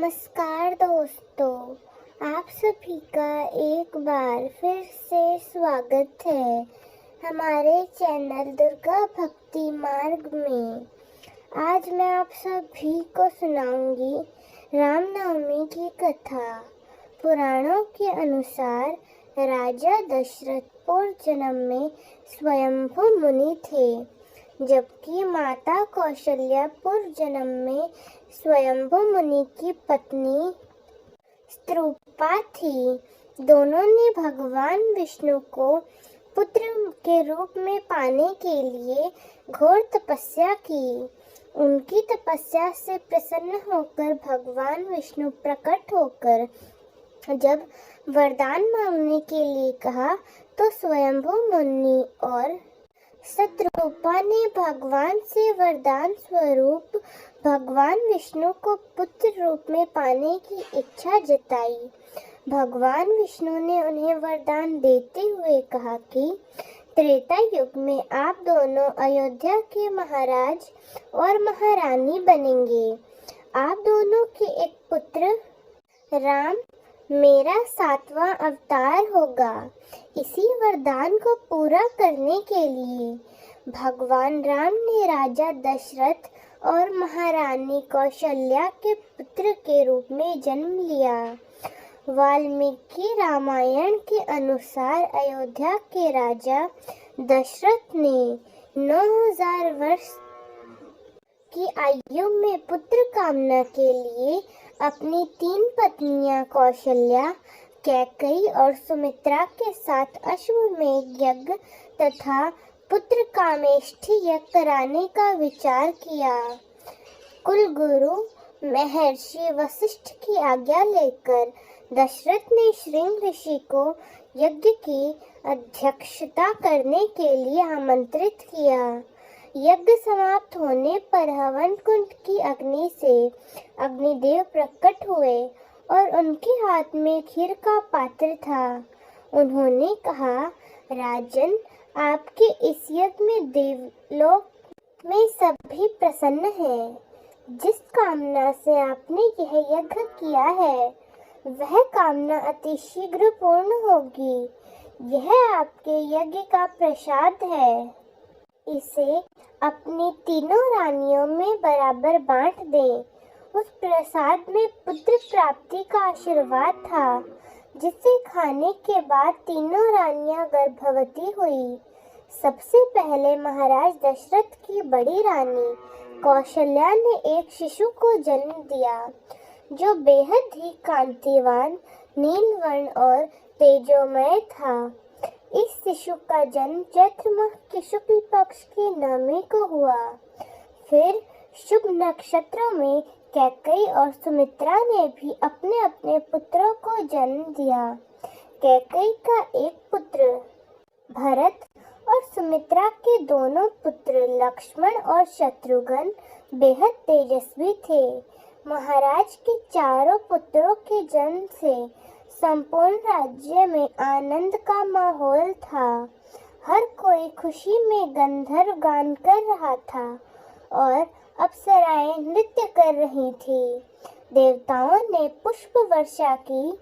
नमस्कार दोस्तों, आप सभी का एक बार फिर से स्वागत है हमारे चैनल दुर्गा भक्ति मार्ग में। आज मैं आप सभी को सुनाऊंगी रामनवमी की कथा। पुराणों के अनुसार राजा दशरथ पूर्व जन्म में स्वयंभू मुनि थे, जबकि माता कौशल्या पूर्व जन्म में स्वयंभू मुनि की पत्नी स्तरूपा थी। दोनों ने भगवान विष्णु को पुत्र के रूप में पाने के लिए घोर तपस्या की। उनकी तपस्या से प्रसन्न होकर भगवान विष्णु प्रकट होकर जब वरदान मांगने के लिए कहा, तो स्वयंभू मुनि और स्तरूपा ने भगवान से वरदान स्वरूप भगवान विष्णु को पुत्र रूप में पाने की इच्छा जताई। भगवान विष्णु ने उन्हें वरदान देते हुए कहा कि त्रेता युग में आप दोनों अयोध्या के महाराज और महारानी बनेंगे। आप दोनों के एक पुत्र राम मेरा 7वां अवतार होगा। इसी वरदान को पूरा करने के लिए भगवान राम ने राजा दशरथ और महारानी कौशल्या के पुत्र के रूप में जन्म लिया। वाल्मीकि रामायण के अनुसार अयोध्या के राजा दशरथ ने 9000 वर्ष की आयु में पुत्र कामना के लिए अपनी 3 पत्नियां कौशल्या, कैकेयी और सुमित्रा के साथ अश्वमेध यज्ञ तथा पुत्र कामेष्ठी यज्ञ कराने का विचार किया। कुलगुरु महर्षि वशिष्ठ की आज्ञा लेकर दशरथ ने श्रृंग ऋषि को यज्ञ की अध्यक्षता करने के लिए आमंत्रित किया। यज्ञ समाप्त होने पर हवन कुंड की अग्नि से अग्निदेव प्रकट हुए और उनके हाथ में खीर का पात्र था। उन्होंने कहा, राजन, आपके इस यज्ञ में देवलोक में सभी प्रसन्न हैं। जिस कामना से आपने यह यज्ञ किया है, वह कामना अति शीघ्र पूर्ण होगी। यह आपके यज्ञ का प्रसाद है। इसे अपनी तीनों रानियों में बराबर बांट दें। उस प्रसाद में पुत्र प्राप्ति का आशीर्वाद था, जिसे खाने के बाद तीनों रानियां गर्भवती हुई। सबसे पहले महाराज दशरथ की बड़ी रानी कौशल्या ने एक शिशु को जन्म दिया, जो बेहद ही कांतिवान, नीलवर्ण और तेजोमय था। इस शिशु का जन्म चैत्र माह के शुक्ल पक्ष की नवमी को हुआ। फिर शुभ नक्षत्रों में कैकेयी और सुमित्रा ने भी अपने अपने पुत्रों को जन्म दिया। कैकेयी का एक पुत्र भरत और सुमित्रा के दोनों पुत्र लक्ष्मण और शत्रुघ्न बेहद तेजस्वी थे। महाराज के चारों पुत्रों के जन्म से संपूर्ण राज्य में आनंद का माहौल था। हर कोई खुशी में गंधर्व गान कर रहा था और अप्सराएं नृत्य कर रही थी। देवताओं ने पुष्प वर्षा की।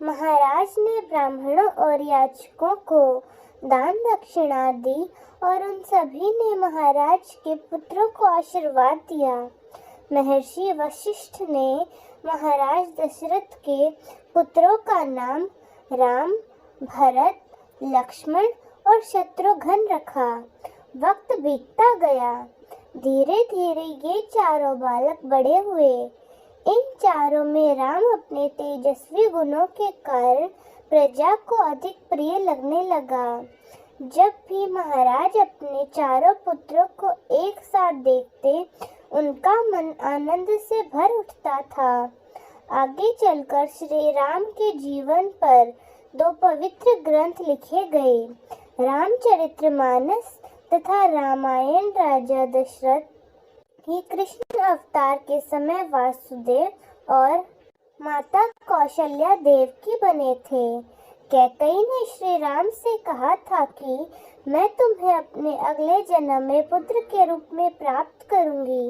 महाराज ने ब्राह्मणों और याचकों को दान दक्षिणा दी और उन सभी ने महाराज के पुत्रों को आशीर्वाद दिया। महर्षि वशिष्ठ ने महाराज दशरथ के पुत्रों का नाम राम, भरत, लक्ष्मण और शत्रुघ्न रखा। वक्त बीतता गया। धीरे धीरे ये चारों बालक बड़े हुए। इन चारों में राम अपने तेजस्वी गुणों के कारण प्रजा को अधिक प्रिय लगने लगा। जब भी महाराज अपने चारों पुत्रों को एक साथ देखते, उनका मन आनंद से भर उठता था। आगे चलकर श्री राम के जीवन पर 2 पवित्र ग्रंथ लिखे गए, रामचरितमानस तथा रामायण। राजा दशरथ ही कृष्ण अवतार के समय वासुदेव और माता कौशल्या देवकी बने थे। कैकेयी ने श्री राम से कहा था कि मैं तुम्हें अपने अगले जन्म में पुत्र के रूप में प्राप्त करूंगी।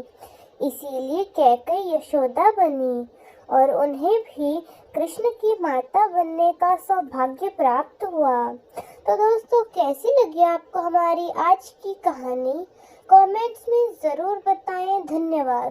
इसीलिए कैकेयी यशोदा बनी और उन्हें भी कृष्ण की माता बनने का सौभाग्य प्राप्त हुआ। तो दोस्तों, कैसी लगी आपको हमारी आज की कहानी? कमेंट्स में ज़रूर बताएं। धन्यवाद।